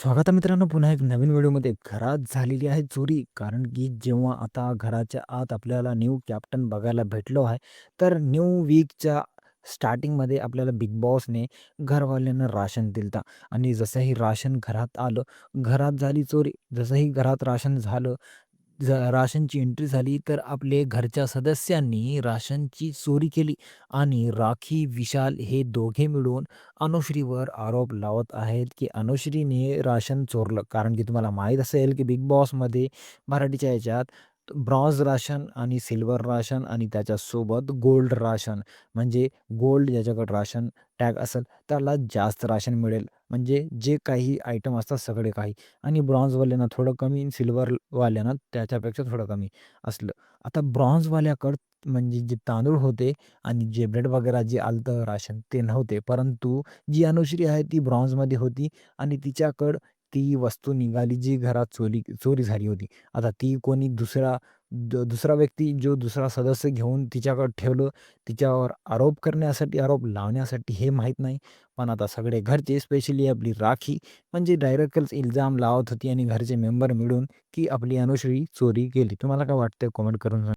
स्वागत आहे मित्रांनो पुन्हा एक नवीन व्हिडिओमध्ये. घरात झालेली आहे चोरी. कारण की जेव्हा आता घराच्या आत आपल्याला न्यू कॅप्टन बघायला भेटलो आहे, तर न्यू वीकच्या स्टार्टिंगमध्ये आपल्याला बिग बॉसने घरवाल्यांना राशन दिलं आणि जसंही राशन घरात आलं, घरात झाली चोरी. जसंही घरात राशन झालं, राशनची एंट्री झाली, तर आपले घरच्या सदस्यांनी राशनची चोरी केली आणि राखी, विशाल हे दोघे मिळून अनुश्रीवर आरोप लावत आहेत, की अनुश्रीने राशन चोरलं. कारण की तुम्हाला माहीत असेल, की बिग बॉसमध्ये मराठीच्या ह्याच्यात ब्रॉन्झ राशन आणि सिल्व्हर राशन आणि त्याच्यासोबत गोल्ड राशन म्हणजे गोल्ड ज्याच्याकडे राशन टॅग असेल त्याला जास्त राशन मिळेल. म्हणजे जे काही आयटम असतात सगळे काही आणि ब्रॉन्झवाल्यांना थोडं कमी, सिल्व्हरवाल्यांना त्याच्यापेक्षा थोडं कमी असलं. आता ब्रॉन्झवाल्याकडं म्हणजे जे तांदूळ होते आणि जे ब्रेड वगैरे जे आलं राशन ते नव्हते. परंतु जी अनुश्री आहे ती ब्रॉन्झमध्ये होती आणि तिच्याकडं ती वस्तू निघाली जी घरात चोरी झाली होती. आता ती कोणी दुसरा व्यक्ती जो दुसरा सदस्य घेऊन तिच्याकडे ठेवलं, तिच्यावर आरोप करण्यासाठी, आरोप लावण्यासाठी हे माहीत नाही. पण आता सगळे घरचे स्पेशली आपली राखी म्हणजे डायरेक्टच इल्जाम लावत होती आणि घरचे मेंबर मिळून, की आपली अनुश्री चोरी केली. तुम्हाला काय वाटतंय कमेंट करून सांगा.